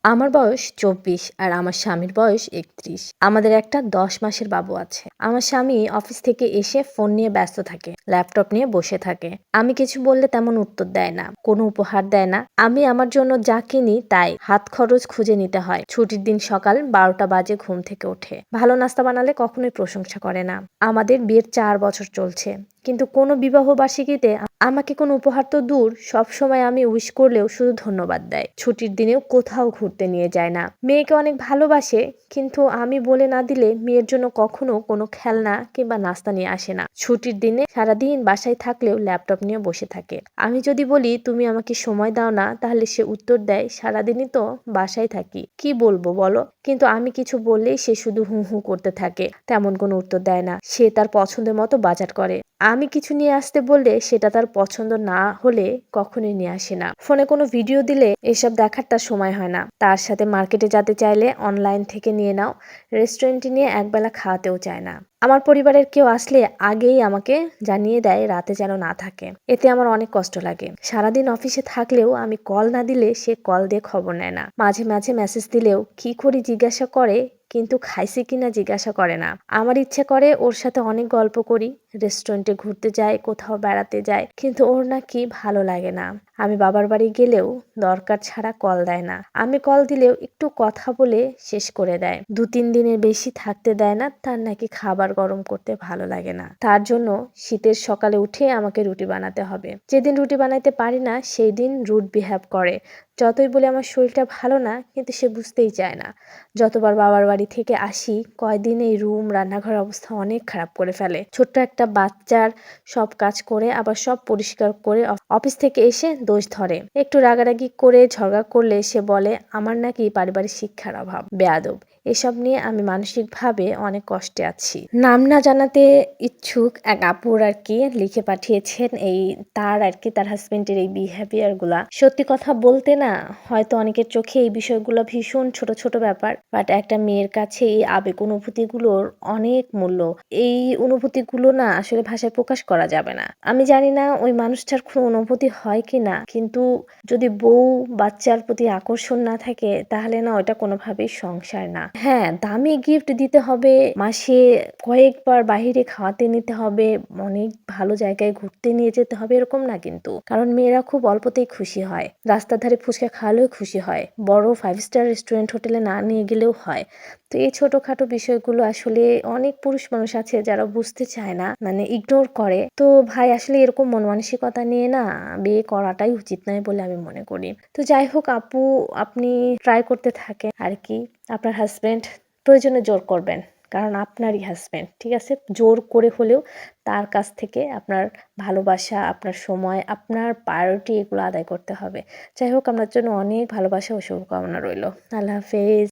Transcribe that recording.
আমার বয়স ২৪ আর আমার স্বামীর বয়স ৩১। আমাদের একটা ১০ মাসের বাবু আছে। আমার স্বামী অফিস থেকে এসে ফোন নিয়ে ব্যস্ত থাকে, ল্যাপটপ নিয়ে বসে থাকে। আমি কিছু বললে তেমন উত্তর দেয় না, কোনো উপহার দেয় না। আমি আমার জন্য যা কিনি তাই হাত খরচ খুঁজে নিতে হয়। ছুটির দিন সকাল ১২টা বাজে ঘুম থেকে ওঠে। ভালো নাস্তা বানালে কখনোই প্রশংসা করে না। আমাদের বিয়ের ৪ বছর চলছে, কিন্তু কোনো বিবাহ বার্ষিকীতে আমাকে কোনো উপহার তো দূর, সবসময় আমি উইশ করলেও শুধু ধন্যবাদ দেয়। ছুটির দিনেও কোথাও ঘুরতে নিয়ে যায় না। মেয়েকে অনেক ভালোবাসে, কিন্তু আমি বলে না দিলে মেয়ের জন্য কখনো কোনো খেলনা কিংবা নাস্তা নিয়ে আসে না। ছুটির দিনে সারাদিন বাসায় থাকলেও ল্যাপটপ নিয়ে বসে থাকে। আমি যদি বলি তুমি আমাকে সময় দাও না, তাহলে সে উত্তর দেয় সারাদিনই তো বাসায় থাকি, কি বলবো বলো। কিন্তু আমি কিছু বললেই সে শুধু হু হু করতে থাকে, তেমন কোনো উত্তর দেয় না। সে তার পছন্দের মতো বাজার করে। আমি কিছু নিয়ে আসতে বললে সেটা তার পছন্দ না হলে কখনোই নিয়ে আসে না। ফোনে কোনো ভিডিও দিলে এসব দেখার তার সময় হয় না। তার সাথে মার্কেটে যেতে চাইলে অনলাইন থেকে নিয়ে নাও, রেস্টুরেন্টে নিয়ে একবেলা খাওয়াতেও চায় না। আমার পরিবারের কেউ আসলে আগেই আমাকে জানিয়ে দেয় রাতে যেন না থাকে। এতে আমার অনেক কষ্ট লাগে। সারাদিন অফিসে থাকলেও আমি কল না দিলে সে কল দিয়ে খবর নেয় না। মাঝে মাঝে মেসেজ দিলেও কি করি জিজ্ঞাসা করে, কিন্তু খাইছে কিনা জিজ্ঞাসা করে না। আমার ইচ্ছে করে ওর সাথে অনেক গল্প করি, রেস্টুরেন্টে ঘুরতে যাই, কোথাও বেড়াতে যাই, কিন্তু ওর নাকি ভালো লাগে না। আমি বাবার বাড়ি গেলেও দরকার ছাড়া কল দেয় না। আমি কল দিলেও একটু কথা বলে শেষ করে দেয়। ২-৩ দিনের বেশি থাকতে দেয় না। তার নাকি খাবার গরম করতে ভালো লাগে না। তার জন্য শীতের সকালে উঠে আমাকে রুটি বানাতে হবে। যেদিন রুটি বানাইতে পারি না সেই দিন রুড বিহেভ করে। যতই বলে আমার শরীরটা ভালো না, কিন্তু সে বুঝতেই চায় না। যতবার বাবার বাড়ি থেকে আসি কয়দিন এই রুম রান্নাঘর অবস্থা অনেক খারাপ করে ফেলে। ছোট্ট একটা বাচ্চার সব কাজ করে আবার সব পরিষ্কার করে অফিস থেকে এসে দোষ ধরে। একটু রাগারাগি করে ঝগড়া করলে সে বলে আমার নাকি পারিবারিক শিক্ষার অভাব, বেয়াদব। এসব নিয়ে আমি মানসিকভাবে অনেক কষ্টে আছি। নাম না জানাতে ইচ্ছুক এক আপুর লিখে পাঠিয়েছেন তার হাজবেন্ডের এই বিহেভিয়ার গুলা। সত্যি কথা বলতে না, হয়তো অনেকের চোখে এই বিষয়গুলো ভীষণ ছোট ছোট ব্যাপার, বাট একটা মেয়ের কাছে এই আবেগ অনুভূতিগুলোর অনেক মূল্য। এই অনুভূতিগুলো না আসলে ভাষায় প্রকাশ করা যাবে না। আমি জানি না ওই মানুষটার কোনো অনুভূতি হয় কি না, কিন্তু যদি বউ বাচ্চার প্রতি আকর্ষণ না থাকে তাহলে না ওটা কোনোভাবেই সংসার না। হ্যাঁ, দামি গিফট দিতে হবে, মাসে কয়েকবার বাহিরে খাওয়াতে নিতে হবে, অনেক ভালো জায়গায় ঘুরতে নিয়ে যেতে হবে, এরকম না কিন্তু। কারণ মেয়েরা খুব অল্পতেই খুশি হয়। রাস্তার ধারে ফুচকা খাওয়ালেও খুশি হয়, বড় 5 স্টার রেস্টুরেন্ট হোটেলে না নিয়ে গেলেও হয়। তো এই ছোটখাটো বিষয়গুলো আসলে অনেক পুরুষ মানুষ আছে যারা বুঝতে চায় না, মানে ইগনোর করে। তো ভাই আসলে এরকম মন মানসিকতা নিয়ে না বিয়ে করাটাই উচিত নয় বলে আমি মনে করি। তো যাই হোক আপু, আপনি ট্রাই করতে থাকেন আপনার হাজবেন্ড প্রয়োজনে জোর করবেন, কারণ আপনারই হাজবেন্ড, ঠিক আছে? জোর করে হলেও তার কাছ থেকে আপনার ভালোবাসা, আপনার সময়, আপনার প্রায়োরিটি এগুলো আদায় করতে হবে। যাই হোক, আপনার জন্য অনেক ভালোবাসা ও শুভকামনা রইল। আল্লাহ হাফেজ।